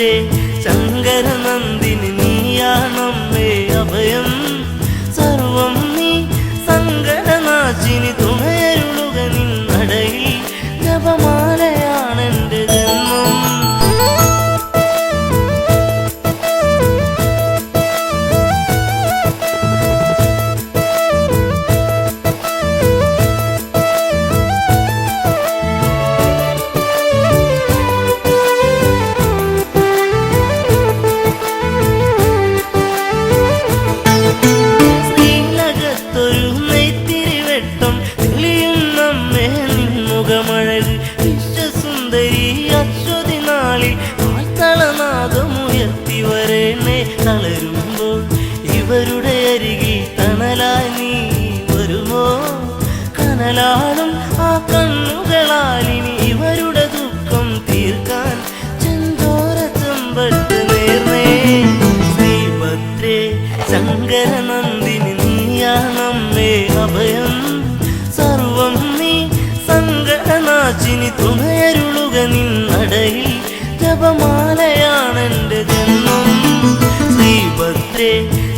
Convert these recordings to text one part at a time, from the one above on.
ശ്രീഭദ്രേ ശങ്കരനന്ദിനി നീയാണമ്മേ അഭയം സർവം നീ സങ്കടനാശിനി തുണയരുളുക നിന്നടയിൽ ജപമാലയാണെന്റെ ജന്മം തളരുമ്പോൾ ഇവരുടെ അരികിൽ തണലായി നീ വരുമോ കനലാടും ആ കണ്ണുകളാൽ ഇനി ഇവരുടെ ദുഃഖം തീർക്കാൻ ചെന്തോര ചെമ്പട്ട് നേർന്നേ ശ്രീഭദ്രേ ശങ്കരനന്ദിനി നീയാണമ്മേ അഭയം സർവം നീ സങ്കടനാശിനി തുണയരുളുക നിന്നടയിൽ ജപമാലയാണെന്റെ ജന്മം ശ്രീഭദ്രേ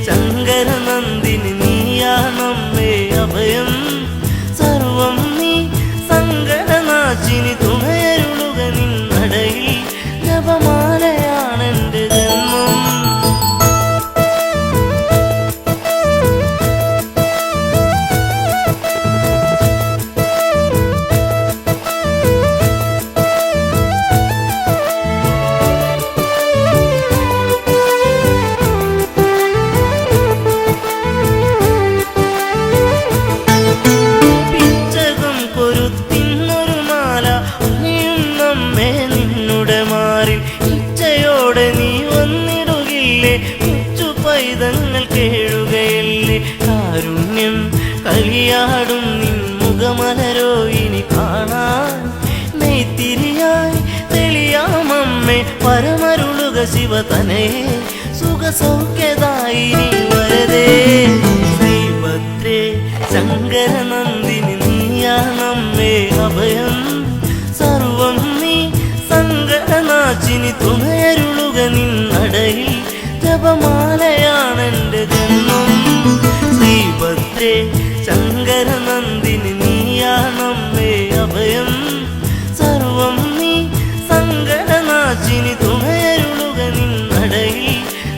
ശങ്കരനന്ദിനി നീയാണമ്മേ അഭയം സർവം നീ സങ്കടനാശിനി തുണയരുളുക നിന്നടയിൽ ജപമാലയാണെന്റെ ജന്മം പൈതങ്ങൾ കേഴുകയല്ലേ കാരുണ്യം കളിയാടും നിൻ മുഖമലരോ ഇനി കാണാൻ നെയ്ത്തിരിയായി തെളിയാമമ്മേ പരമരുളുക ശിവതനയെ സുഖസൗഖ്യദായിനി വരദേ ശ്രീഭദ്രേ ശങ്കരനന്ദിനി നീയാണമ്മേ അഭയം സർവം നീ സങ്കടനാശിനി തുണയരുളുക നിന്നടയിൽ ജപമാലയാണെന്റെ ജന്മം ശ്രീഭദ്രേ ശങ്കരനന്ദിനി നീയാണമ്മേ അഭയം സർവം നീ സങ്കടനാശിനി തുണയരുളുക നിന്നടയിൽ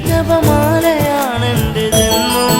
ജപമാലയാണെന്റെ ജന്മം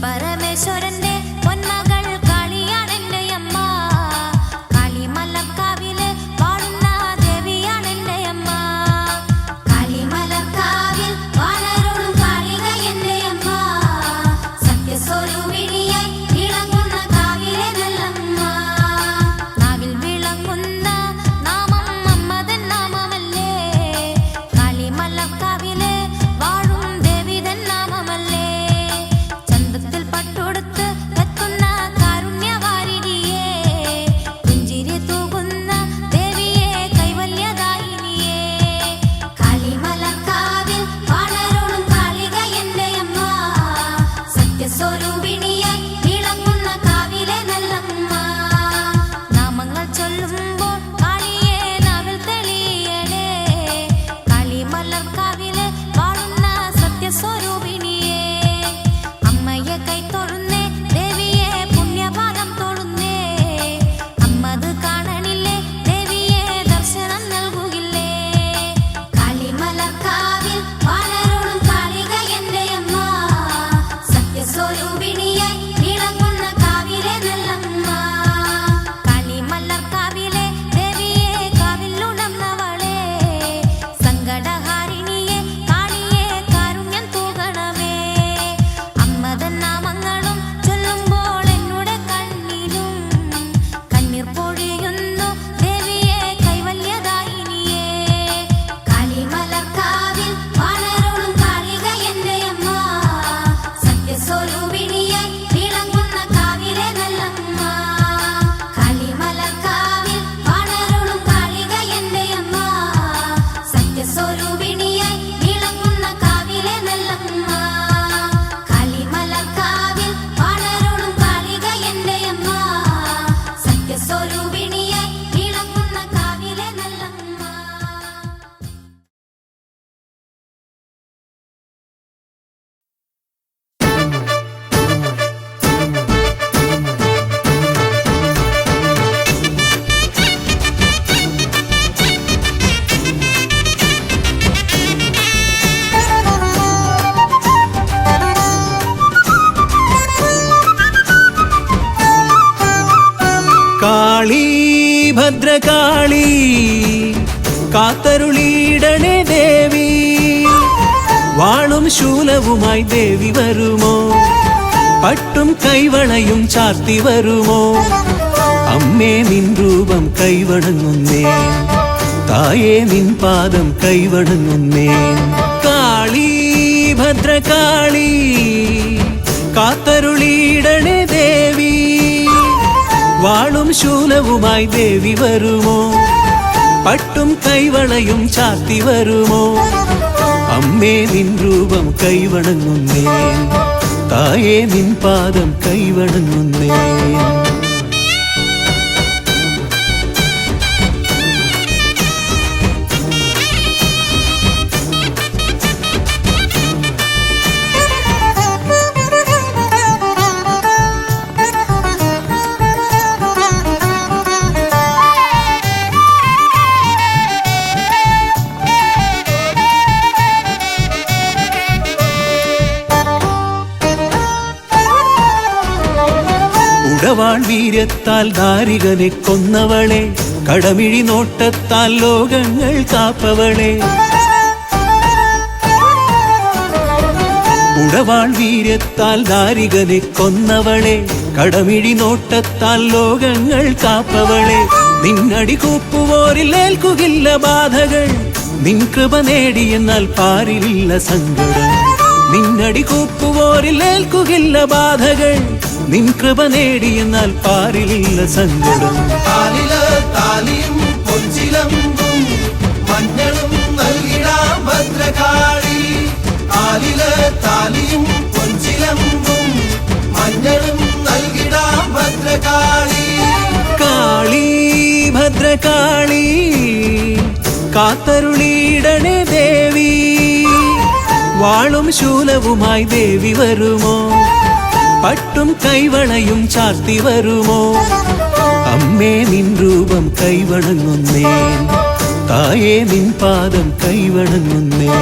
പരമേശ്വരന്റെ ഭദ്രകാളി കാത്തരുളിയിടണേ ദേവി വാളും ശൂലവുമായി ദേവി വരുമോ പട്ടും കൈവളയും ചാർത്തി വരുമോ അമ്മേ നിൻ രൂപം കൈവണങ്ങുന്നേ തായേ നിൻ പാദം കൈവണങ്ങുന്നേ കാളി ഭദ്രകാളി കാത്തരുളിയിടണേ ദേവി വാളും ശൂലവുമായി ദേവി വരുമോ പട്ടും കൈവളയും ചാർത്തി വരുമോ അമ്മേ നിൻ രൂപം കൈവണങ്ങുന്നേ തായേ നിൻ പാദം കൈവണങ്ങുന്നേ ഉടവാൾ വീര്യത്താൽ ദാരികനെ കൊന്നവളെ കടമിഴി നോട്ടത്താൽ ലോകങ്ങൾ കാപ്പവളെ ഉടവാൾ വീര്യത്താൽ ദാരികനെ കൊന്നവളെ കടമിഴി നോട്ടത്താൽ ലോകങ്ങൾ കാപ്പവളെ നിന്നടി കൂപ്പുവോരിൽ ഏൽക്കുകില്ല ബാധകൾ നിൻ കൃപ നേടിയെന്നാൽ പാരിലില്ല സങ്കടം നിന്നടി കൂപ്പുവോരിൽ ഏൽക്കുകില്ല ബാധകൾ നിൻ കൃപ നേടിയെന്നാൽ പാരിലില്ല സങ്കടം താലിയും പൊഞ്ചിലമ്പും മഞ്ഞളും നൽകിടാം ഭദ്രകാളി താലിയും പൊഞ്ചിലമ്പും മഞ്ഞളും നൽകിടാം ഭദ്രകാളി കാളി ഭദ്രകാളി കാത്തരുളിയിടണേ ദേവി വാളും ശൂലവുമായി ദേവി വരുമോ പട്ടും കൈവളയും ചാർത്തി വരുമോ അമ്മേ നിൻ രൂപം കൈവണങ്ങുന്നേ തായേ നിൻ പാദം കൈവണങ്ങുന്നേ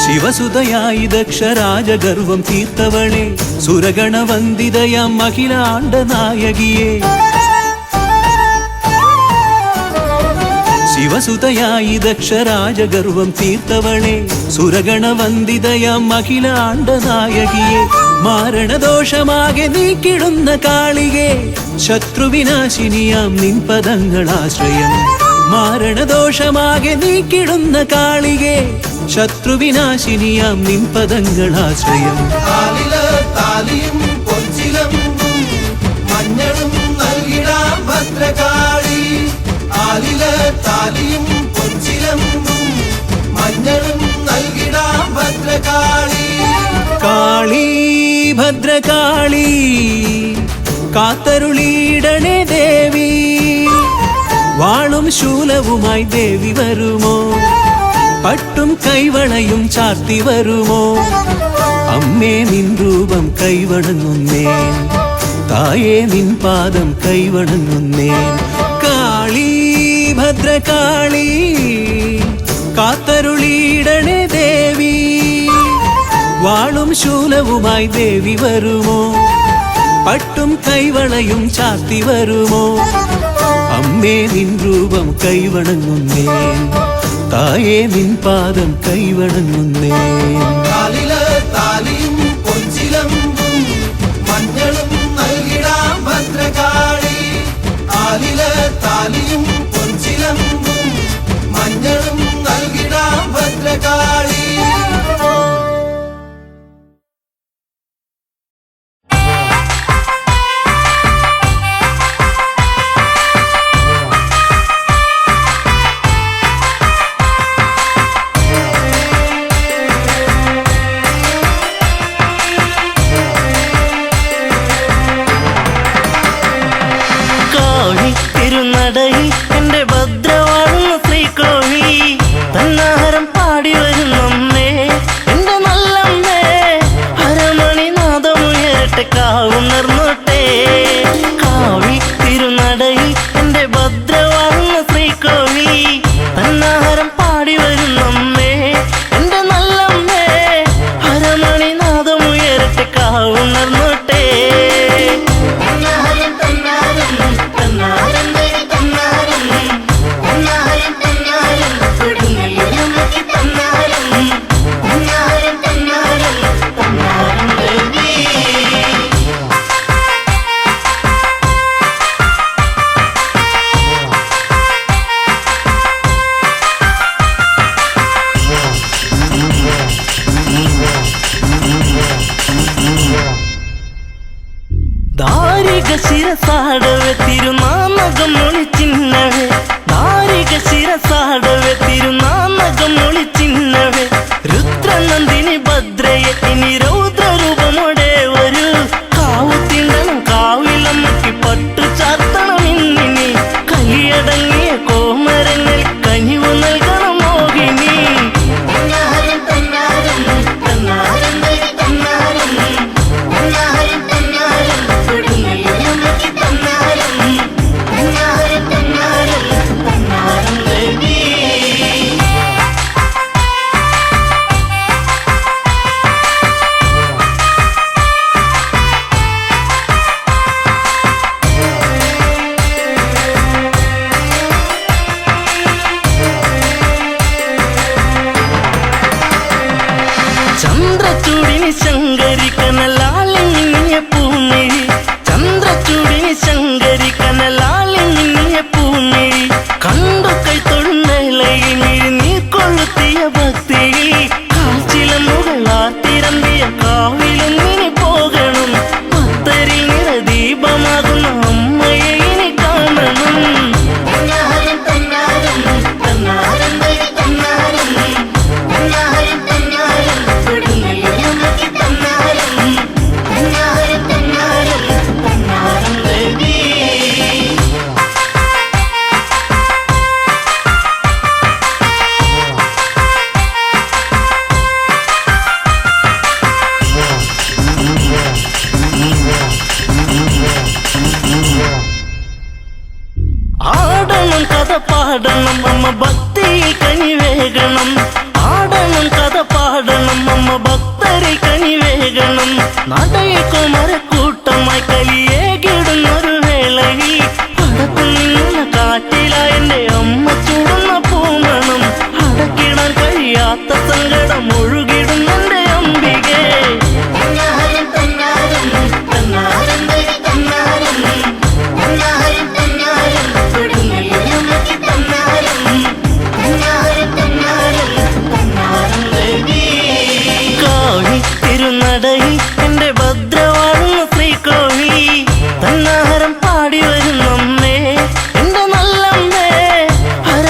ശിവസുതയായി ദക്ഷരാജഗർവം തീർത്തവളെ സുരഗണവന്ദിതയാം അഖിലാണ്ട നായകിയെ ശിവസുതയായി ദക്ഷരാജഗർവം തീർത്തവളെ സുരഗണവന്ദിതയാം അഖിലാണ്ട നായകിയെ മാരണദോഷമാകെ നീക്കിടുന്ന കാളികെ ശത്രുവിനാശിനിയാം നിൻ പദങ്ങളാശ്രയം മാരണദോഷമാകെ നീക്കിടുന്ന കാളികെ ശത്രുവിനാശിനിയാം നിൻ പദങ്ങളാശ്രയം താലിയും പൊഞ്ചിലമ്പും മഞ്ഞളും നൽകിടാം ഭദ്രകാളി താലിയും പൊഞ്ചിലമ്പും മഞ്ഞളും നൽകിടാം ഭദ്രകാളി കാളി ഭദ്രകാളി കാത്തരുളിയിടണേ ദേവി വാളും ശൂലവുമായി ദേവി വരുമോ പട്ടും കൈവളയും ചാർത്തി വരുമോ അമ്മേ നിൻ രൂപം കൈവണങ്ങുന്നേ തായേ നിൻ പാദം കൈവണങ്ങുന്നേ കാളി ഭദ്രകാളി കാത്തരുളിയിടണേ ദേവി വാളും ശൂലവുമായി ദേവി വരുമോ പട്ടും കൈവളയും ചാർത്തി വരുമോ അമ്മേ നിൻ രൂപം കൈവണങ്ങുന്നേ തായേ നിൻ പാദം കൈവണങ്ങുന്നേ താലിയും പൊഞ്ചിലമ്പും മഞ്ഞളും നൽകിടാം ഭദ്രകാളി താലിയും പൊഞ്ചിലമ്പും മഞ്ഞളും നൽകിടാം ഭദ്രകാളി ഉയരട്ടെ കാവുണർന്നോട്ടെ കാവി തിരുനടയിൽ എന്റെ ഭദ്രവാങ്ങ ശ്രീകോവിൽ തന്നാഹാരം പാടി വരും നമ്മേ എന്റെ നല്ലമ്മേ ഹരമണിനാഥം ഉയരട്ടെ കാവുണർന്നോട്ടെ തന്നാരം തന്നാരം തന്നാരം തന്നാരം തന്നാരം തന്നാരം കൊടുങ്ങല്ലമ്മയ്ക്ക് തന്നാരം തന്നാരം തന്നാരം തന്നാരം ദേവി ധാരിക ശിരസാടവെ തിരുനാമകം ഒളിച്ചിന്നവേ ധാരിക ശിരസാടവെ തിരുനാമകം ഒളിച്ചിന്നവേ രുദ്രനന്ദിനി ഭദ്രയെ ഇനി രൗദ്രരൂപമോടെ ഒരു കാവു തിണ്ടണം കാവിലമ്മയ്ക്ക് പട്ടു ചാർത്തണം ഇന്നിനി കലിയടങ്ങിയ കോമരങ്ങൾ കനിവു നൽകണം മോഹിനി തന്നാരം തന്നാരം തന്നാരം തന്നാരം തന്നാരം തന്നാരം കൊടുങ്ങല്ലമ്മയ്ക്ക് തന്നാരം തന്നാരം തന്നാരം തന്നാരം ദേവി ചന്ദ്രചൂടിനി ശങ്കരി കനലാളിങ്ങിയ പൂമിഴി ചന്ദ്രചൂടിനി ശങ്കരി കനലാളിങ്ങിയ പൂമിഴി കണ്ടു കൈ തൊഴുന്നലയിൽ നീ കൊളുത്തിയ ഭക്തി കാച്ചിലമുകളാത്തിരമ്പിയ കാവിലും ഇനി പോകണം ഭക്തരിൽ നിറദീപമാകുന്ന അമ്മയെ ഇനി കാണണം തന്നാരം തന്നാരം തന്നാരം തന്നാരം തന്നാരം തന്നാരം കൊടുങ്ങല്ലമ്മയ്ക്ക് തന്നാരം തന്നാരം തന്നാരം തന്നാരം ദേവി ആടണം കഥ പാടണം അമ്മ ഭക്തിയിൽ കനിവേകണം ആടണം കഥ പാടണം അമ്മ ഭക്തരിൽ കനിവേകണം നടയിൽ കുമരക്കൂട്ടമായി കലിയേകിടുന്നൊരു വേളയിൽ പടത്തു നിന്ന കാറ്റിലാ എന്റെ അമ്മ ചൂടുന്ന പൂമണം അടക്കിടാൻ കഴിയാത്ത സങ്കടം ഒഴുകിടും എന്റെ അംബികേ തന്നാരം തന്നാരം തന്നാരം തന്നാരം തന്നാരം തന്നാരം കൊടുങ്ങല്ലമ്മയ്ക്ക് തന്നാരം തന്നാരം തന്നാരം തന്നാരം ദേവി കാവി തിരുനടയിൽ എന്റെ ഭദ്രവാഴുന്ന ശ്രീകോവിൽ തന്നാരം പാടി വരും നമ്മേ എന്റെ നല്ലമ്മേ ഹര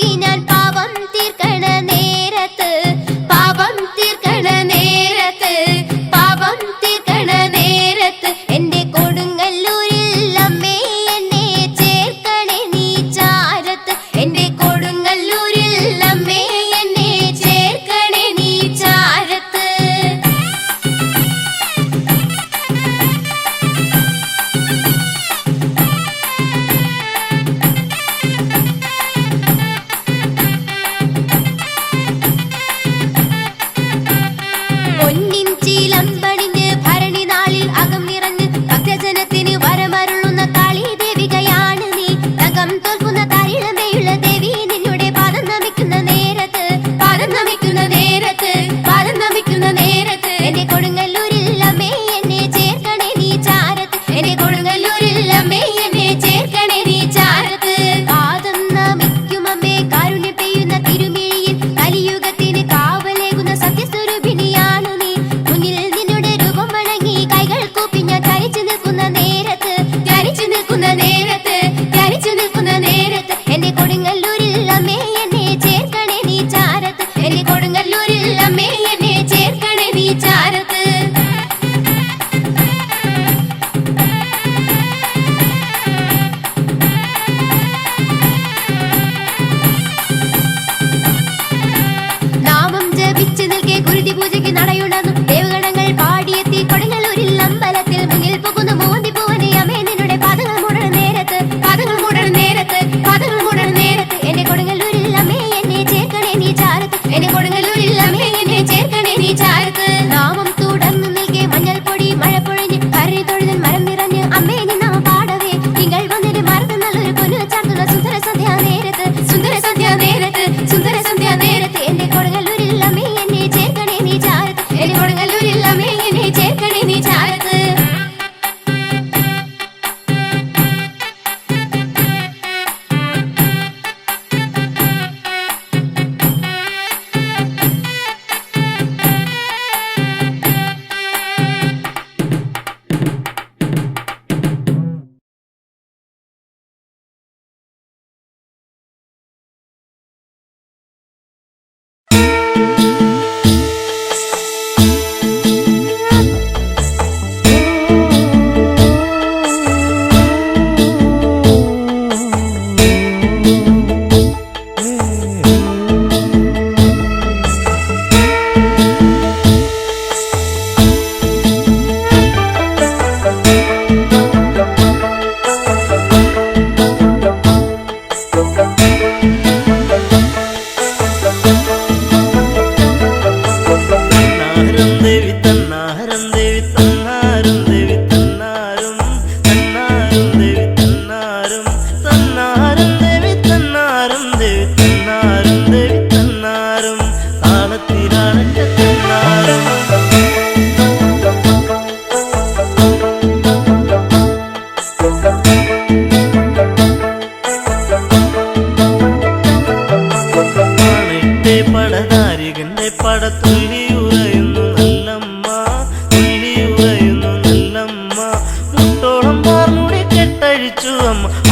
തൂകി ഞാൻ പാപം തീർക്കണ നേരത്ത്, പാപം തീർക്കണ നേരത്ത്, പാപം തീർക്കണ നേരത്ത് എന്റെ കൊടുങ്ങല്ലൂരിൽ അമ്മേ എന്നെ ചേർക്കണേ നീ ചാരത്ത്, എന്റെ കൊടുങ്ങല്ലൂരിൽ അമ്മേ എന്നെ ചേർക്കണേ നീ ചാരത്ത്. പൊന്നിൻ ചീലമ്പണിഞ്ഞ് ഭരണി നാളിൽ അകം നിറഞ്ഞ് ഭക്തജനത്തിന് വരമരുളുന്ന കാളി ദേവികയാണ് നീ. നഖം തോൽക്കുന്ന താരിളമേയുള്ള ദേവി നിന്നുടെ പാദം നമിക്കുന്ന നേരത്ത്, പാദം നമിക്കുന്ന നേരത്ത്, പാദം നമിക്കുന്ന നേരത്ത് എന്റെ കൊടുങ്ങല്ലൂരിൽ അമ്മേ എന്നെ ചേർക്കണേ നീ ചാരത്ത്, എന്റെ കൊടുങ്ങല്ലൂരിൽ അമ്മേ എന്നെ ചേർക്കണേ നീ ചാരത്ത്. പാദം നമിക്കും അമ്മേ കാരുണ്യം പെയ്യുന്ന തിരുമിഴിയിൽ കലിയുഗത്തിന് കാവലേകുന്ന സത്യസ്വരൂപിണിയാണ് നീ. മുന്നിൽ നിന്നുടെ രൂപം വണങ്ങി കൈകൾ കൂപ്പി ഞാൻ ധരിച്ചു നിൽക്കുന്ന നേരത്ത്, ധരിച്ചു നിൽക്കുന്ന നേരത്ത്, ധരിച്ചു നിൽക്കുന്ന നേരത്ത് എന്റെ കൊടുങ്ങല്ലൂരിൽ അമ്മേ എന്നെ ചേർക്കണേ നീ ചാരത്ത്, എന്റെ കൊടുങ്ങല്ലൂരിൽ അമ്മേ എന്നെ ചേർക്കണേ നീ ചാരത്ത്. നാമം ജപിച്ചു നിൽക്കെ കുരുതി പൂജയ്ക്ക് നടയുണർന്നു ദേവഗണങ്ങൾ പാടിയെത്തി കൊടുങ്ങല്ലൂരിൽ അമ്പലത്തിൽ. മുന്നിൽ പോകുന്നു മോന്തി പൂവനെ അമ്മേ നിന്നുടെ പാദങ്ങൾ മൂടണ നേരത്ത്, പാദങ്ങൾ മൂടണ നേരത്ത്, പാദങ്ങൾ മൂടണ നേരത്ത് എന്റെ കൊടുങ്ങല്ലൂരിൽ അമ്മേ എന്നെ ചേർക്കണേ നീ ചാരത്ത്, എന്റെ കൊടുങ്ങല്ലൂരിൽ അമ്മേ എന്നെ ചേർക്കണേ നീ ചാരത്ത്. നാമം തുടർന്നു നിൽക്കെ മഞ്ഞൾ പൊടി മഴ പൊഴിഞ്ഞ് കരയി തൊഴുതൻ മരം നിറഞ്ഞ് അമ്മേ നീ നാമം പാടവേ തിങ്കൾ വന്നിട്ട് മറന്ന് നല്ലൊരു പൊന്നു ചാർത്തുന്ന സുന്ദര സന്ധ്യാ നേരത്ത്, സുന്ദര സന്ധ്യാ നേരത്ത്, സുന്ദര സന്ധ്യാ നേരത്ത് എന്റെ കൊടുങ്ങല്ലൂരിൽ അമ്മേ എന്നെ ചേർക്കണേ നീ ചാരത്ത്, എന്റെ കൊടുങ്ങല്ലൂരിൽ അമ്മേ എന്നെ ചേർക്കണേ നീ ചാരത്ത്.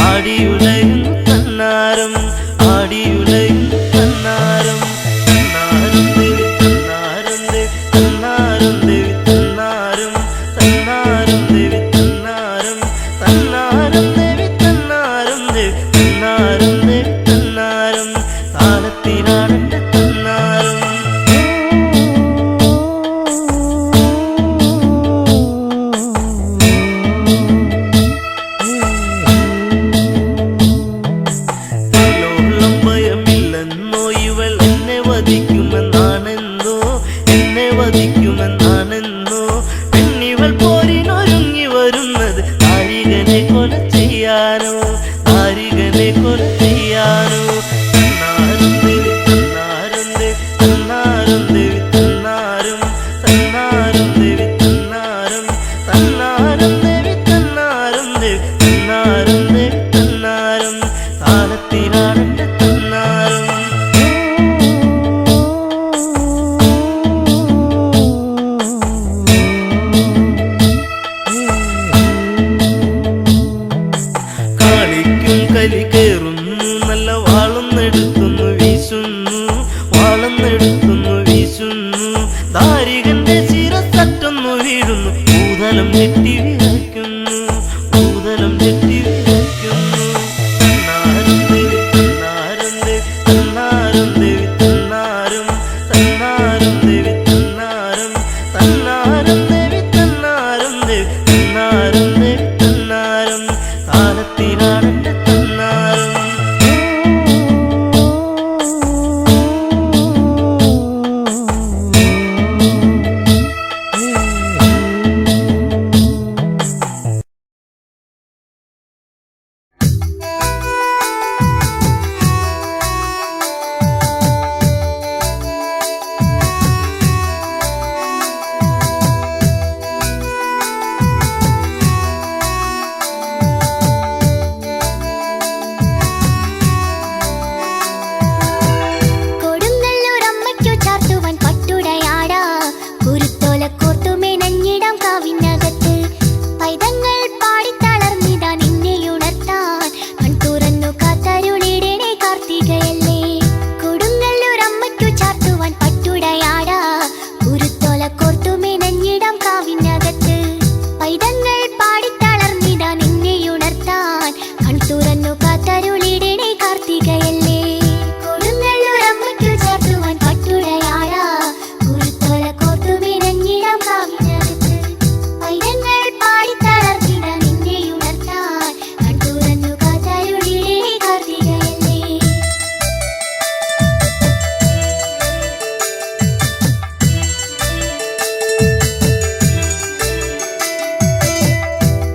ആടിയുലയുന്നു തന്നാരം, ആടിയുലയുന്നു തന്നാരം. തന്നാരം ദേവി തന്നാരം ദേവി തന്നാരം ദേവി തന്നാരം, തന്നാരം ദേവി തന്നാരം, തന്നാരം ദേവി തന്നാരം ദേവി തന്നാരം ദേവി തന്നാരം. താളത്തിനാണെന്റെ തന്നാരം. വധിക്കുമെന്നാണെന്നോ പെണ്ണിവൾ പോരിനൊരുങ്ങി വരുന്നത് താരികനെ കൊല ചെയ്യാനോ, താരികനെ കൊല ചെയ്യാനോ. തന്നാരം ദേവി തന്നാരം ദേവി തന്നാരം ദേവി തന്നാരം, തന്നാരം ദേവി തന്നാരം, തന്നാരം ദേവി തന്നാരം ദേവി തന്നാരം ദേവി തന്നാരം. താളത്തിനാണെന്റെ തന്നാരം. കലി കേറുന്നു നല്ല വാളും എടുക്കുന്നു ഭൂതലം ഞെട്ടി വിറയ്ക്കുന്നു, ഭൂതലം ഞെട്ടി വിറയ്ക്കുന്നു. തന്നാരും ദേവി തന്നാരും ദേവി തന്നാരും ദേവി തന്നാരും തന്നാരും ദേവി തന്നാരും തന്നാരും ദേവി തന്നാരും ദേവി തന്നാരും ദേവി തന്നാരും താലത്തിലാണെന്റെ തന്നാരും. കൊടുങ്ങല്ലൂരമ്മയ്ക്കു ചാർത്തുവാൻ പട്ടുടയാടാ, കുരുത്തോല കോർത്തുമേ നഞ്ഞിടാം കാവിനകത്ത്. പൈതങ്ങൾ പാടിത്തളർന്നിതാ നിന്നെയുണർത്താൻ, കൺതുറന്നു കാത്തരുളിടണേ കാർത്തികയല്ലേ. കൊടുങ്ങല്ലൂരമ്മയ്ക്കു ചാർത്തുവാൻ പട്ടുടയാടാ, കുരുത്തോല കോർത്തുമേ നഞ്ഞിടാം കാവിനകത്ത്. പൈതങ്ങൾ പാടിത്തളർന്നിതാ നിന്നെയുണർത്താൻ, കൺതുറന്നു കാത്തരുളിടണേ കാർത്തികയല്ലേ. കൊടുങ്ങല്ലൂരമ്മയ്ക്കു ചാർത്തുവാൻ പട്ടുടയാടാ, കുരുത്തോല കോർത്തുമേ നഞ്ഞിടാം കാവിനകത്ത്. പൈതങ്ങൾ പാടിത്തളർന്നിതാ നിന്നെയുണർത്താൻ, കൺതുറന്നു കാത്തരുളിടണേ കാർത്തികയല്ലേ.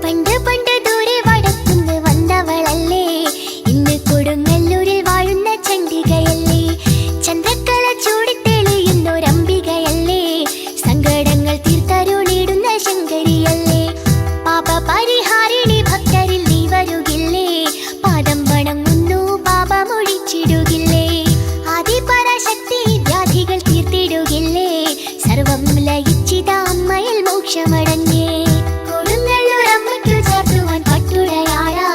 പണ്ട് പണ്ട് ദൂരെ വടക്കുന്ന് വന്നവളല്ലേ, ഇന്ന് കൊടുങ്ങല്ലൂരിൽ വാഴുന്ന ചണ്ഡികയല്ലേ. ചന്ദ്രക്കല ചൂടിത്തെളിയുന്നൊരംബികയല്ലേ, സങ്കടങ്ങൾ തീർത്തരുളിടുന്ന ശങ്കരിയല്ലേ. പാപപരിഹാരിണി ഭക്തരിൽ നീ വരുകില്ലേ, പാദം വണങ്ങുന്നു ബാബ മൊഴിച്ചിടുകില്ലേ. ആദിപരാശക്തി വ്യാധികൾ തീർത്തിടുകില്ലേ, സർവം ലയിച്ചിത അമ്മയിൽ മോക്ഷമടഞ്ഞേ. കൊടുങ്ങല്ലൂരമ്മയ്ക്കു ചാർത്തുവാൻ പട്ടുടയാടാ,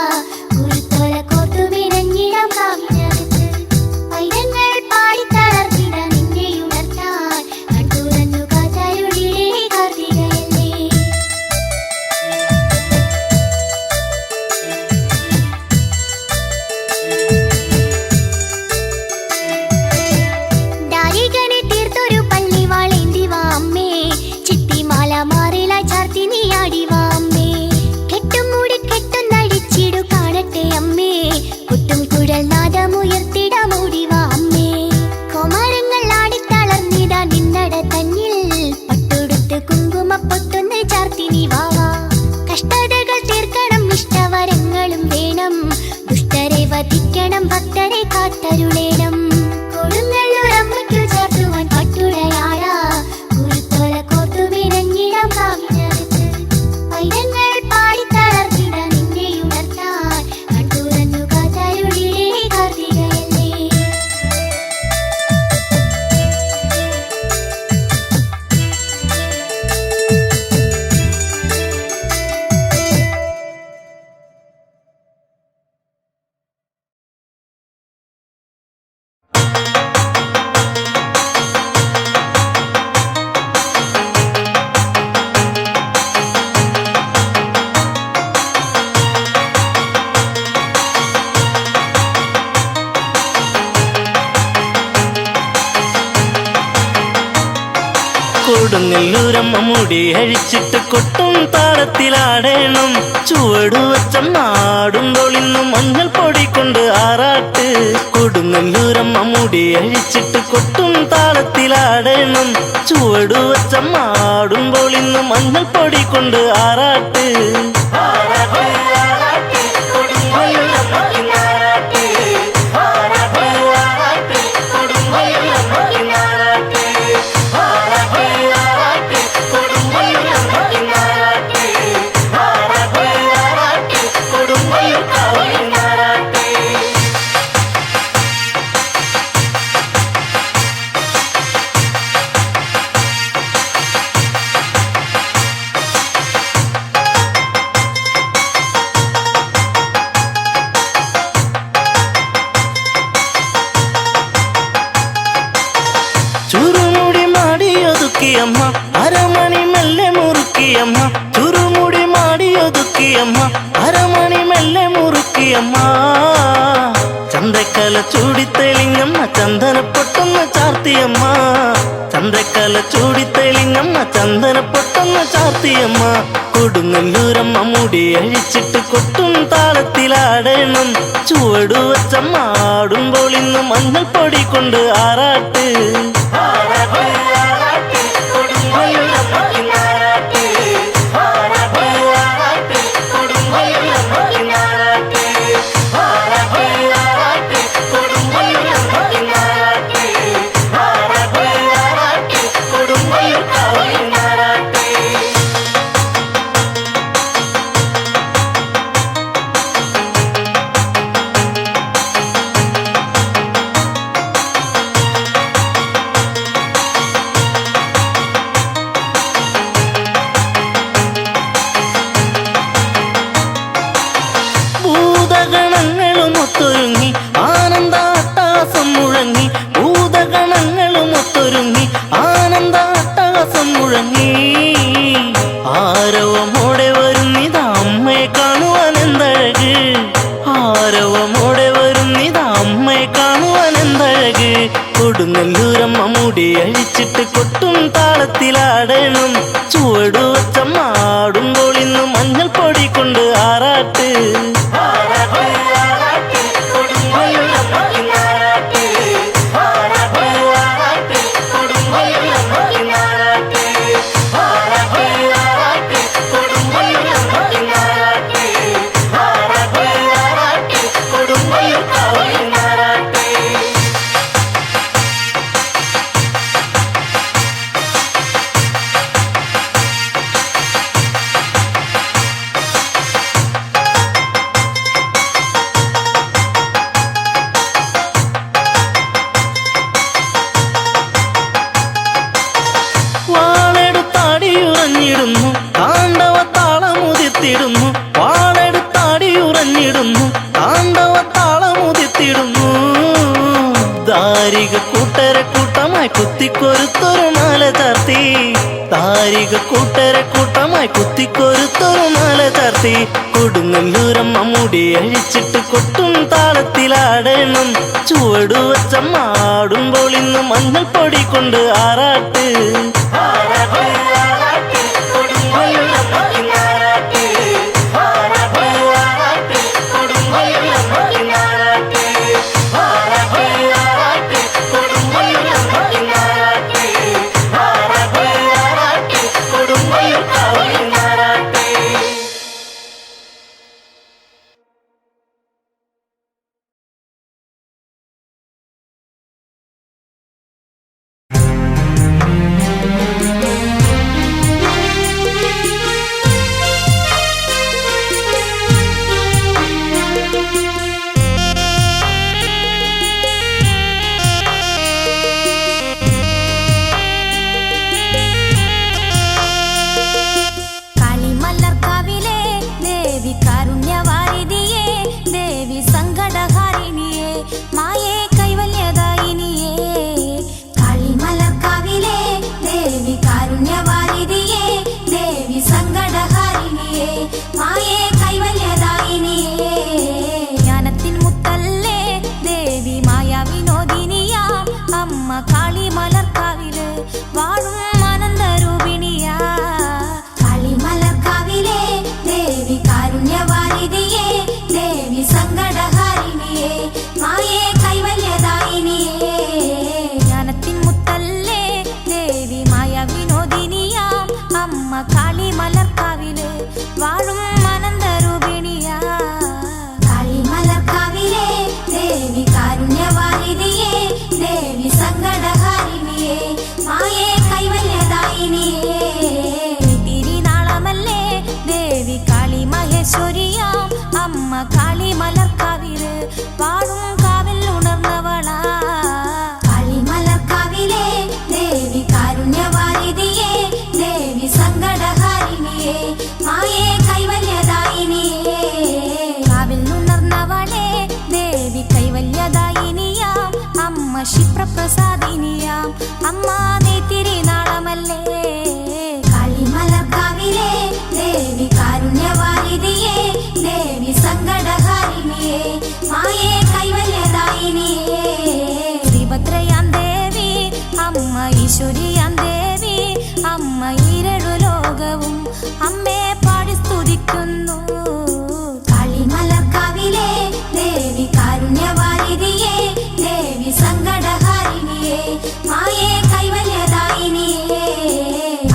കുരുത്തോല കോർത്തുമേ നഞ്ഞിടാം കാവിനകത്ത്. പൈതങ്ങൾ പാടിത്തളർന്നിതാ നിന്നെയുണർത്താൻ, കൺതുറന്നു കാത്തരുളിടണേ കാർത്തികയല്ലേ. ദാരികനെ തീർത്തൊരു പള്ളിവാളേന്തി വാ അമ്മേ, ചിത്തിമാല മാറിലായി ചാർത്തി നീ ആടി വാ അമ്മേ. കെട്ടും മൂടി കെട്ടുന്നടിച്ചിടു കാണട്ടെ അമ്മേ, കുട്ടും കുഴൽ നാദമുയർത്തിടാം ഓടി വാ അമ്മേ. കോമാരങ്ങൾ ആടിത്തളർന്നിതാ നിന്നട തന്നിൽ, പട്ടുടുത്ത് കുങ്കുമപ്പൊട്ടൊന്ന് ചാർത്തി നീ വാ വാ. കഷ്ടതകൾ തീർക്കണം ഇഷ്ടവരങ്ങളും വേണം, ദുഷ്ടരെ വധിക്കണം ഭക്തരെ കാത്തരുളേണം. കൊടുങ്ങല്ലൂരമ്മയ്ക്കു ചാർത്തുവാൻ പട്ടുടയാടാ, കുരുത്തോല കോർത്തുമേ നഞ്ഞിടാം കാവിനകത്ത്. പൈതങ്ങൾ പാടിത്തളർന്നിതാ നിന്നെയുണർത്താൻ, കൺതുറന്നു കാത്തരുളിടണേ കാർത്തികയല്ലേ. കൊടുങ്ങല്ലൂരമ്മ മുടി അഴിച്ചിട്ട് കൊട്ടും താളത്തിലാടേണം, ചുവടുവച്ചമ്മാടുമ്പോൾ ഇന്ന് മഞ്ഞൾ പൊടി കൊണ്ട് ആറാട്ട്. കൊടുങ്ങല്ലൂരമ്മ മുടി അഴിച്ചിട്ട് കൊട്ടും താളത്തിലാടേണം, ചുവടുവച്ചമ്മാടുമ്പോൾ ഇന്ന് മഞ്ഞൾ പൊടി കൊണ്ട് ആറാട്ട്. ആറാട്ട്, ആറാട്ട്, കൊടുങ്ങല്ലൂരമ്മയ്ക്ക് ആറാട്ട്. ആറാട്ട്, ആറാട്ട്, കൊടുങ്ങല്ലൂരമ്മയ്ക്ക് ആറാട്ട്. ആറാട്ട്, ആറാട്ട്, കൊടുങ്ങല്ലൂരമ്മയ്ക്ക് ആറാട്ട്. ആറാട്ട്, ആറാട്ട്, കൊടുങ്ങല്ലൂർ കാവിൽ ആറാട്ട്. ചുരുമുടി മാടിയൊതുക്കിയമ്മ, അരമണി മെല്ലെ മുറുക്കിയമ്മ, ചുരു ഒരുക്കിയമ്മ അരമണി മെല്ലെ മുറുക്കിയമ്മ ചന്ദ്രക്കല ചൂടിത്തെളിഞ്ഞമ്മ ചന്ദനപ്പൊട്ടൊന്ന് ചാർത്തിയമ്മ ചന്ദ്രക്കല ചൂടിത്തെളിഞ്ഞമ്മ ചന്ദനപ്പൊട്ടൊന്ന് ചാർത്തിയമ്മ കൊടുങ്ങല്ലൂരമ്മ മുടി അഴിച്ചിട്ട് കൊട്ടും താളത്തിലാടണം ചുവടുവച്ചമ്മ ആടുമ്പോൾ ഇന്ന് മഞ്ഞൾ പൊടി കൊണ്ട് ആറാട്ട് ഭൂതഗണങ്ങളുമൊത്തൊരുങ്ങി ആനന്ദാട്ടഹാസം മുഴങ്ങി ഭൂതഗണങ്ങളുമൊത്തൊരുങ്ങി ആനന്ദാട്ടഹാസം മുഴങ്ങി ആരവമോടെ വരുന്നിതാ അമ്മയെ കാണുവാൻ എന്തഴക് ആരവമോടെ വരുന്നിതാ അമ്മയെ കാണുവാൻ എന്തഴക് കൊടുങ്ങല്ലൂരമ്മ മുടി അഴിച്ചിട്ട് കൊട്ടും താളത്തിലാടണം ചുവടുവച്ചമ്മ ആടുമ്പോൾ ഇന്ന് മഞ്ഞൾ പൊടി കൊണ്ട് ആറാട്ട് വാളെടുത്താടിയുറഞ്ഞിടുന്നു താണ്ഡവത്താളമുതിർത്തിടുന്നു വാളെടുത്താടിയുറഞ്ഞിടുന്നു താണ്ഡവത്താളമുതിർത്തിടുന്നു ദാരിക കൂട്ടരെ കൂട്ടമായി കുത്തിക്കൊരുത്തൊരു മാല ചാർത്തി ദാരിക കൂട്ടരെ കൂട്ടമായി കുത്തിക്കൊരുത്തൊരു മാല ചാർത്തി കൊടുങ്ങല്ലൂരമ്മ മുടി അഴിച്ചിട്ട് കൊട്ടും താളത്തിലാടണം ചുവടുവച്ചമ്മ ആടുമ്പോൾ ഇന്ന് മഞ്ഞൾ പൊടി കൊണ്ട് ആറാട്ട് ക്ഷിപ്രപ്രസാദിനിയാം അമ്മ നെയ്ത്തിരി നാളമല്ലേ കാളിമലർക്കാവിലെ ദേവി കാരുണ്യവാരിധിയേ മഹേശ്വരിയാം ദേവി അമ്മ ഈരടു ലോകവും അമ്മേ പാടി സ്തുതിക്കുന്നു. കാളിമലർക്കാവിലെ ദേവി കാരുണ്യവാരിധിയേ, ദേവി സങ്കടഹാരിണിയേ, മായേ കൈവല്യദായിനിയേ,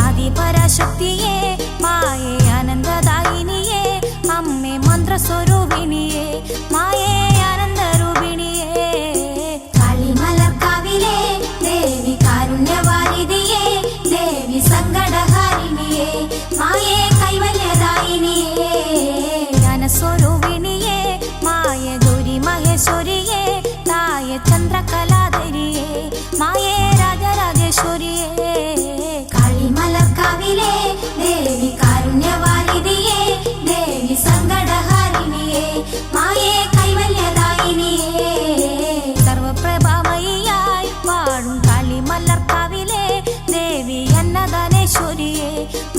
ആദിപരാശക്തിയേ മായേ ആനന്ദദായിനിയേ, അമ്മേ മന്ത്രസ്വരൂപിണിയേ മായേ ആനന്ദരൂപിണിയേ. കാളിമലർക്കാവിലെ ദേവി കാരുണ്യവാരിധിയേ, ദേവി സങ്കടഹാരിണിയേ, മായേ കൈവല്യദായിനിയേ, ജ്ഞാനസ്വരൂപിണിയേ മായേ ഗൗരി മഹേശ്വരിയേ, തായേ ചന്ദ്രകലാധരിയേ മായേ രാജരാജേശ്വരിയേ. കാളിമലർക്കാവിലെ ദേവി കാരുണ്യവാരിധിയേ, ദേവി സങ്കടഹാരിണിയേ, മായേ കൈവല്യദായിനിയേ, സർവപ്രഭാമയിയായി വാഴും കാളിമലർക്കാവിലെ ദേവി അന്നദാനേശ്വരിയേ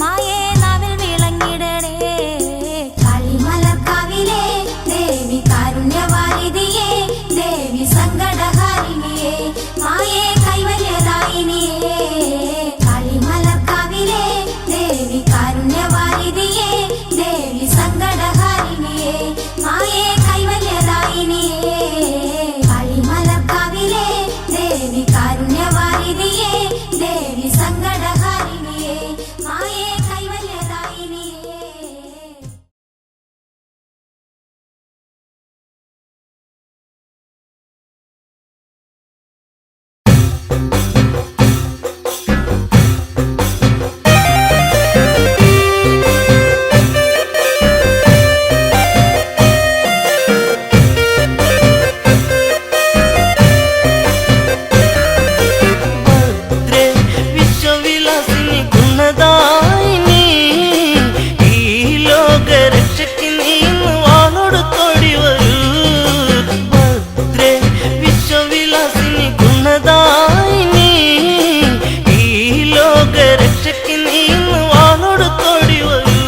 മായേ നാവിൽ വിളങ്ങിടണേ. കാളിമലർക്കാവിലെ ദേവി കാരുണ്യവാരിധിയേ, ദേവി സങ്കടഹാരിണിയേ, മായേ കൈവല്യദായിനിയേ, കാളിമലർക്കാവിലെ ദേവി കാരുണ്യവാരിധിയേ, ദേവി സങ്കടഹാരിണിയേ, മായേ കൈവല്യദായിനിയേ, കാളിമലർക്കാവിലെ ദേവി കാരുണ്യവാരിധിയേ, ദേവി സങ്കടഹാരിണിയേ, മായേ കൈവല്യദായിനിയേ. ഭദ്രേ വിശ്വവിലാസിനി ഗുണദായിനി, ഈ ലോകരക്ഷയ്ക്ക് നീന്ന് വാളൊടുത്തോടി വരൂ. ഭദ്രേ വിശ്വവിലാസിനി ഗുണദായിനി, ഈ ലോകരക്ഷയ്ക്ക് നീന്ന് വാളൊടുത്തോടി വരൂ.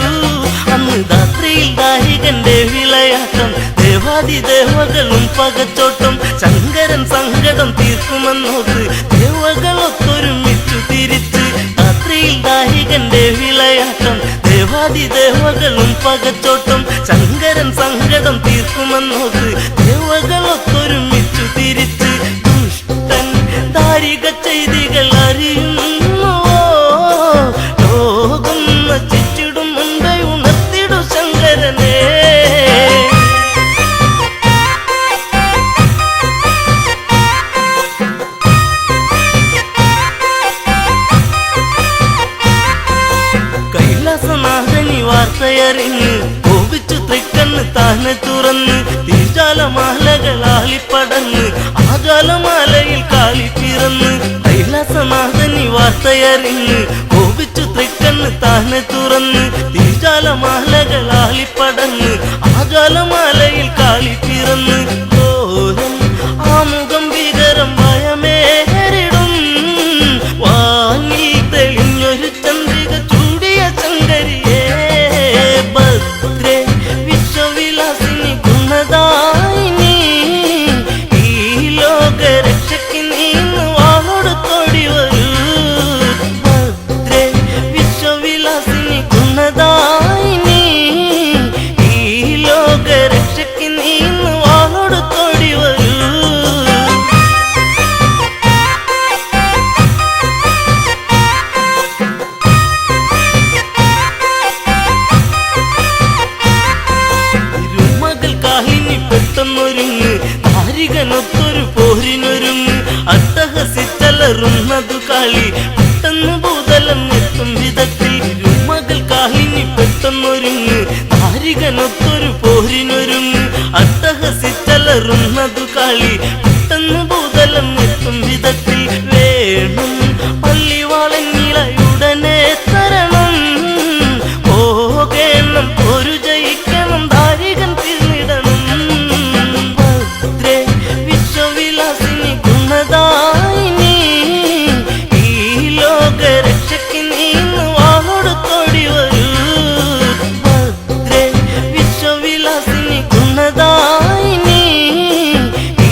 അന്ന് രാത്രിയിൽ ദാരികന്റെ വിളയാട്ടം, ദേവാദിദേവകളും പകച്ചോട്ടം, ശങ്കരൻ സങ്കടം തീർക്കുമെന്നോത്ത് ദേവകളൊത്തൊരുമിച്ചു തിരിച്ച്. രാത്രിയിൽ ദാരികന്റെ വിളയാട്ടം, ദേവാദിദേവകളും പകച്ചോട്ടം, ശങ്കരൻ സങ്കടം തീർക്കുമെന്നോത്ത് ദേവകളൊത്തൊരുമിച്ചു തിരിച്ച്. ദുഷ്ടൻ ദാരിക ചെയ്തികൾ അറിയുന്നുവോ, ലോകം നശിച്ചിടും മുൻപേ ഉണർത്തിടു ശങ്കരനെ. കൈലാസനാഥനി വാർത്തയറിഞ്ഞ് കോപിച്ചു തൃക്കണ്ണ് താനെ തുറന്ന്, തീജാലമാലകളാളിപ്പടന്ന് ആജാലമാലയിൽ കാളി പിറന്ന്. കൈലാസനാഥനി വാർത്തയറിഞ്ഞ് കോപിച്ചു തൃക്കണ്ണ് താനെ തുറന്ന്, തീജാലമാലകളാളിപ്പടന്ന് ആജാലമാലയിൽ കാളി പിറന്ന്. ഘോരം ആമുഖം ഭീകരം ഭയമേറിടും, വാനിൽ തെളിഞ്ഞൊരു ചന്ദ്രിക ചൂടിയ ശങ്കരിയേ. ഭദ്രേ വിശ്വവിലാസിനി ഗുണദായിനി, ഈ ലോകരക്ഷയ്ക്ക് നീന്ന് വാളൊടുത്തോടി വരൂ. ഭദ്രേ വിശ്വവിലാസിനി ഗുണദായിനി, ഈ ലോകരക്ഷയ്ക്ക് നീന്ന് വാളൊടുത്തോടി വരൂ. ഇരുമകൾ കാഹിനി പെട്ടെന്നൊരുങ്ങ്, താരികനൊത്തൊരു പോരിനൊരുങ്ങ്, അട്ടഹസിച്ചലറുന്നതു കാളി പെട്ടെന്ന് ഭൂതലം എത്തും വിധത്തിൽ. ഇരുമകൾ കാഹിനി പെട്ടെന്നൊരുങ്ങ്, താരികനൊത്തൊരു പോരിനൊരുങ്ങ്, അട്ടഹസിച്ചലറുന്നതു കാളി പെട്ടെന്ന് ഭൂതലം എത്തും വിധത്തിൽ. വേണം പള്ളിവാളങ്ങിളയുടനെ തരണം, പോകേണം ഒരു ജയിക്കണം ദാരികൻ തീർന്നിടണം. ഭദ്രേ വിശ്വവിലാസിനി ഗുണദായിനി, ഈ ലോകരക്ഷയ്ക്ക് നീന്ന് വാളൊടുത്തോടി വരൂ. ഭദ്രേ വിശ്വവിലാസിനി ഗുണദായിനി, ഈ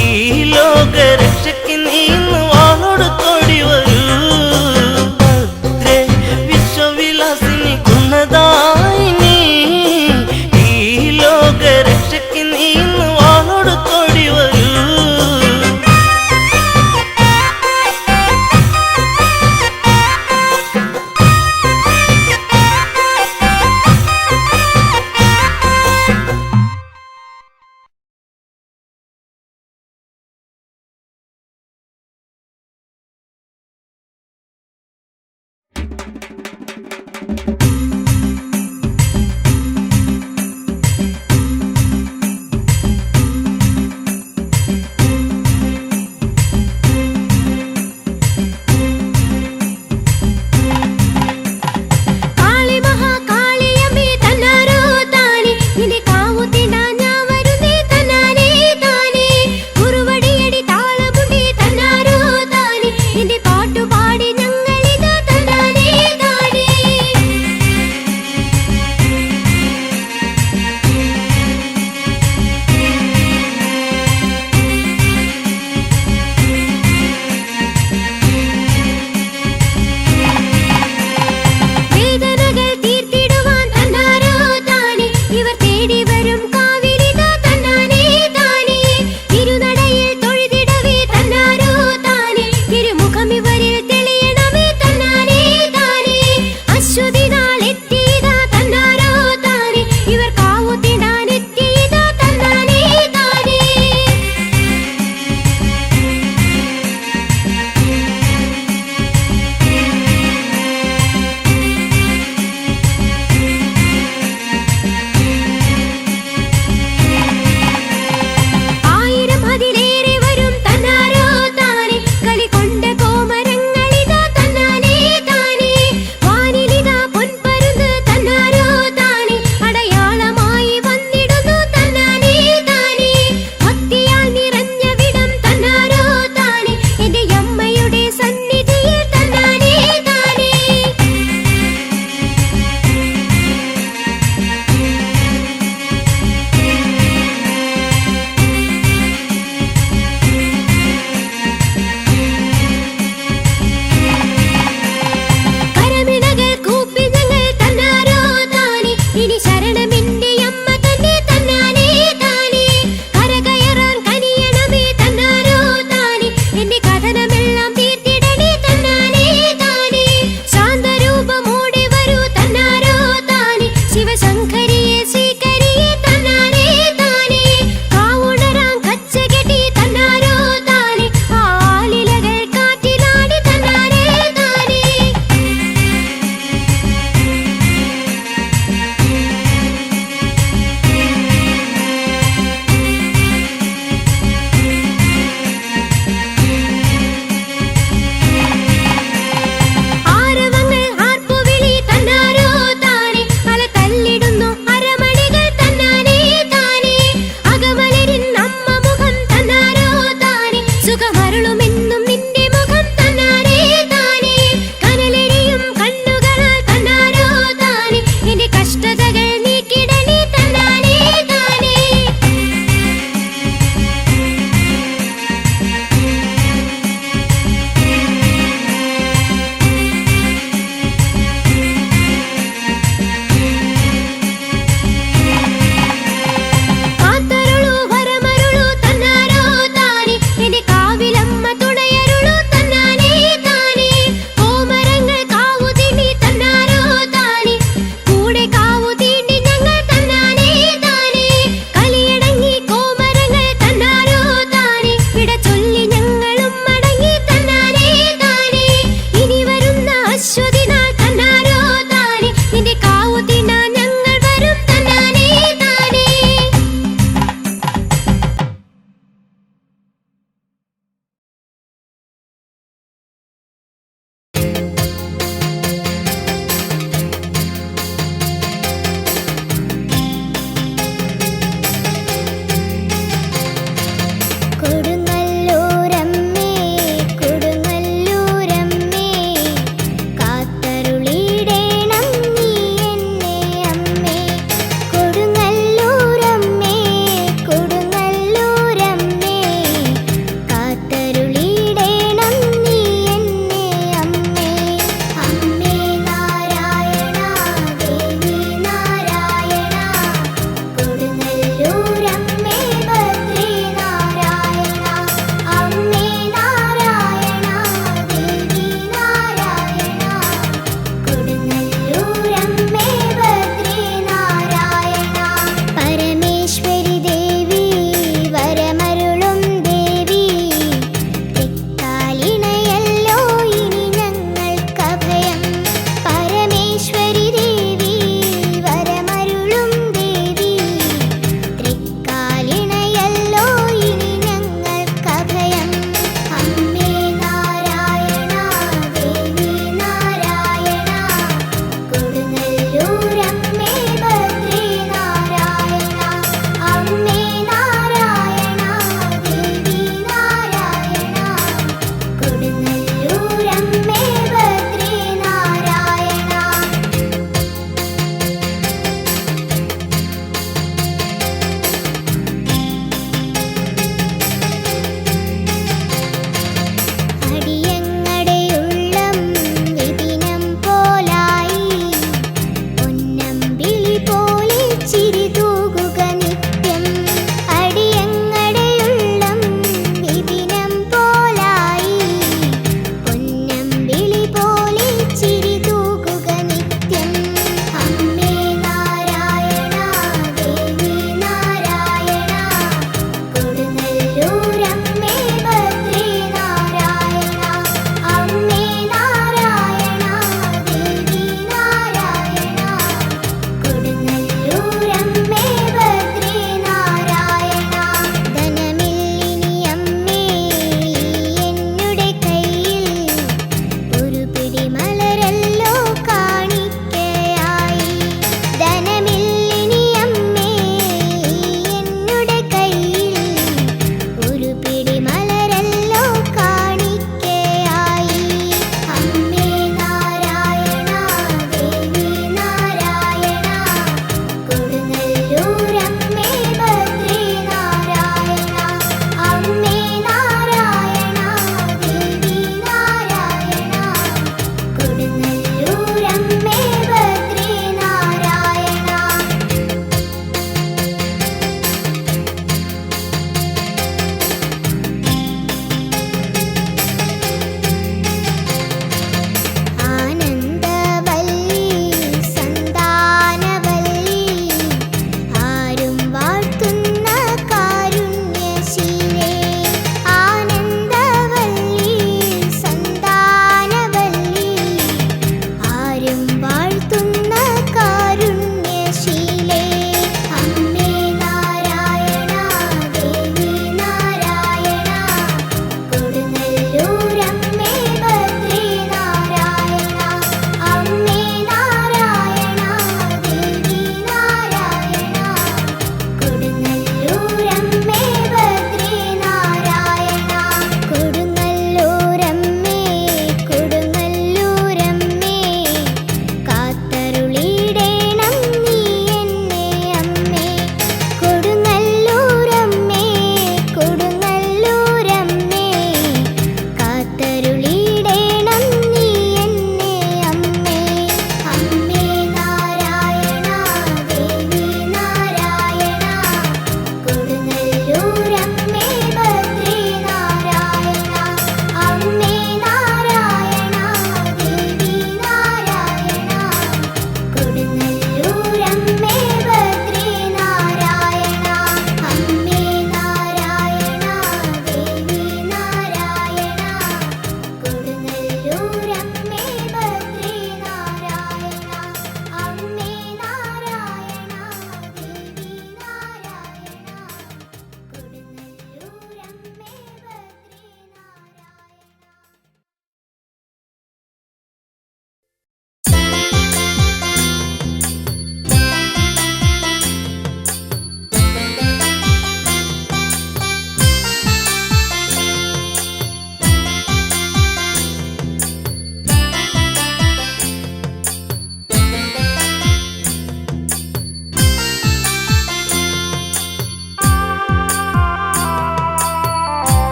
പാട്ടുപാടി ഞങ്ങളിത് തന്നാനേ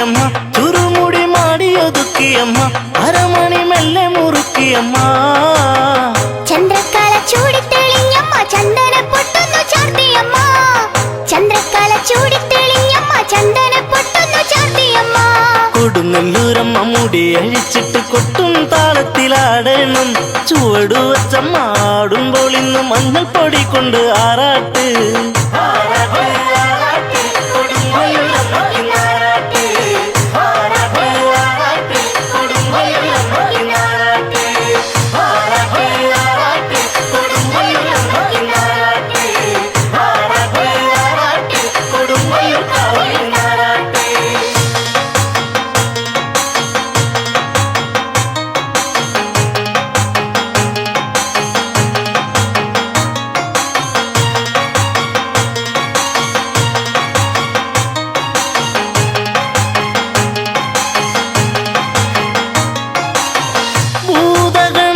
ഒരുക്കിയമ്മ ചുറുമുടി മാടിയൊതുക്കിയമ്മ അരമണി മെല്ലെ മുറുക്കിയമ്മ ചന്ദ്രക്കല ചൂടിത്തെളിഞ്ഞമ്മ ചന്ദന പൊട്ടുന്നു ചാർത്തിയമ്മ ചന്ദ്രക്കല ചൂടിത്തെളിഞ്ഞമ്മ ചന്ദന പൊട്ടുന്നു ചാർത്തിയമ്മ കൊടുങ്ങല്ലൂരമ്മ മുടി അഴിച്ചിട്ട് കൊട്ടും താളത്തിലാടണം ചുവടു വച്ചമ്മ ആടുമ്പോൾ ഇന്ന് മഞ്ഞൾ പൊടി കൊണ്ട് ആറാട്ട്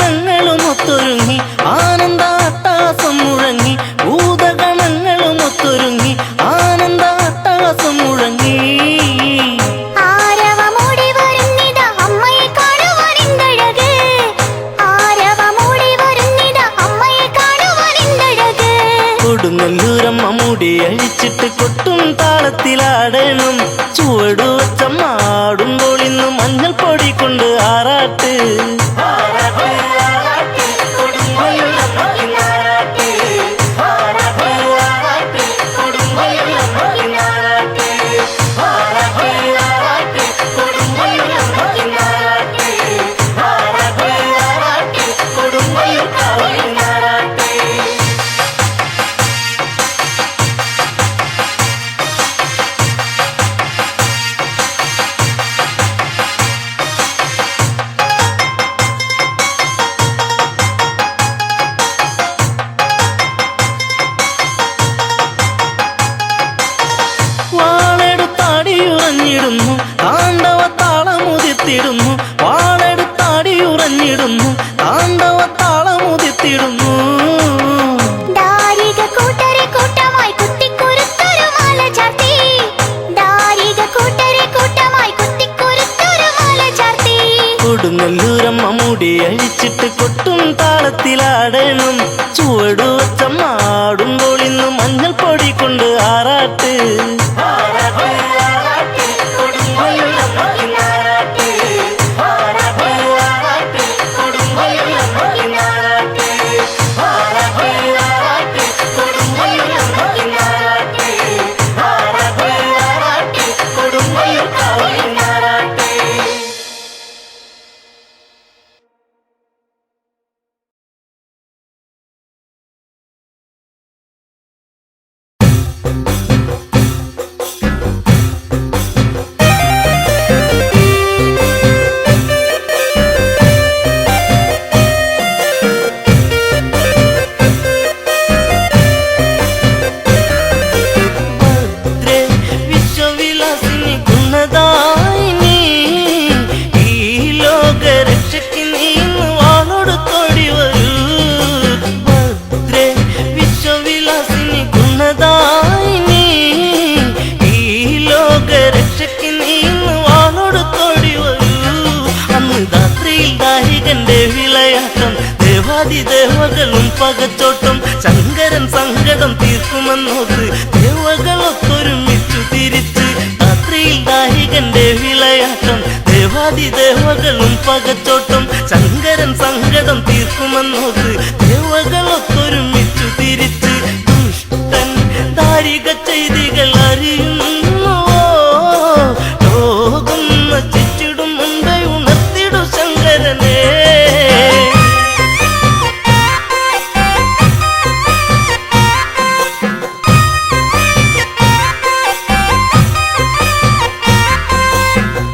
ഭൂതഗണങ്ങളുമൊത്തൊരുങ്ങി ആനന്ദാട്ടാസം മുഴങ്ങി ഭൂതഗണങ്ങളുമൊത്തൊരുങ്ങി ആനന്ദാട്ടാസം മുഴങ്ങി ആരവമോടി വരുന്നിതാ അമ്മയെ കാണുവാൻ എന്തഴക് ആരവമോടി വരുന്നിതാ അമ്മയെ കാണുവാൻ എന്തഴക് കൊടുങ്ങല്ലൂരമ്മ മുടി അഴിച്ചിട്ട് കൊട്ടും താളത്തിലാടണം ചുവടു വച്ചമ്മ ആടുമ്പോൾ ഇന്ന് മഞ്ഞൾ പൊടി കൊണ്ട് ആറാട്ട് വാളെടുത്താടിയുറഞ്ഞിടുന്നു താണ്ഡവ താളമുതിർത്തിടുന്നു വാളെടുത്താടിയുറഞ്ഞിടുന്നു താണ്ഡവ താളമുതിർത്തിടുന്നു ദാരിക കൂട്ടരെ കൂട്ടമായി കുത്തിക്കുരുത്തൊരു മാല ചാർത്തി ദാരിക കൂട്ടരെ കൂട്ടമായി കുത്തിക്കുരുത്തൊരു മാല ചാർത്തി കൊടുങ്ങല്ലൂരമ്മ മുടി അഴിച്ചിട്ട് കൊട്ടും താളത്തിലാടണം ചുവടു വച്ചമ്മ ആടുമ്പോൾ ഇന്ന് മഞ്ഞൾ പൊടി കൊണ്ട് ആറാട്ട് ദേവകളും പകച്ചോട്ടം ശങ്കരൻ സങ്കടം തീർക്കുമെന്നോത്ത് ദേവകളൊത്തൊരുമിച്ചു തിരിച്ച് രാത്രിയിൽ ദാഹികന്റെ വിളയാട്ടം ദേവാദിദേവകളും പകച്ചോട്ടം ശങ്കരൻ സങ്കടം തീർക്കുമെന്നോത്ത് ദേവകളൊത്തൊരുമിച്ചു തിരിച്ച് ദുഷ്ടൻ ദാരിക ചെയ്തികൾ അറിയുന്നുവോ ലോകം നശിച്ചിടും മുമ്പേ ഉണർത്തിടു ശങ്കരനെ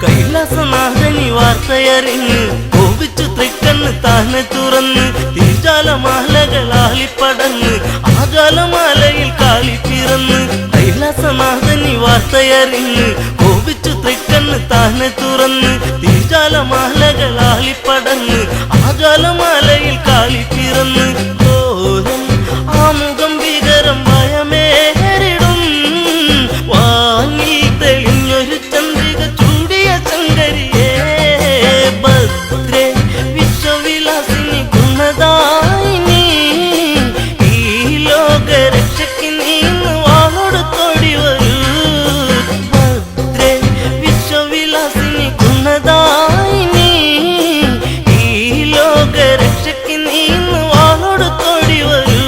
കൈലാസനാഥനി വാർത്തയറിഞ്ഞ് കോപിച്ചു തൃക്കണ്ണ് താനെ തുറന്ന് തീജാലമാലകളാളിപ്പടന്ന് ആജാലമാലയിൽ കാളിപ്പിറന്ന് കൈലാസനാഥനി വാർത്തയറിഞ്ഞ് കോപിച്ചു തൃക്കണ്ണ് താനെ തുറന്ന് തീജാലമാലകളാളിപ്പടന്ന് ആജാലമാലയിൽ കാളിപ്പിറന്ന് ഓരൻ ആമുഖം ഭീകരം ഭയമേറിടും വാങ്ങി തെളിഞ്ഞൊരു ചന്ദ്രിക ചൂട് മഹദായിനി ഈ ലോകരക്ഷയ്ക്ക് നീ ഇന്ന് വാളോടുത്തോടി വരൂ.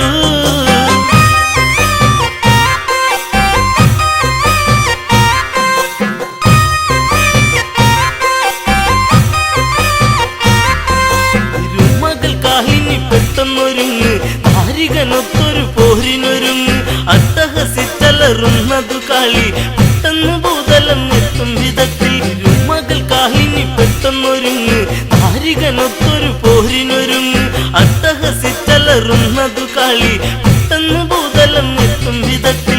മകൾക്കാഹിനി പെട്ടെന്നൊരുങ്ങ് നാരികനൊത്തൊരു പോരിനൊരുങ്ങ് അട്ടഹസിച്ചലറുന്നതു കാളി പെട്ടെന്ന് ഭൂതലം എത്തും വിധത്തിൽ മകൾക്കാഹിനി പെട്ടെന്നൊരുങ്ങ് നാരികനൊത്തൊരു പോരിനൊരുങ്ങ് അട്ടഹസിച്ചലറുന്നതു കാളി പെട്ടെന്ന് ഭൂതലം എത്തും വിധത്തിൽ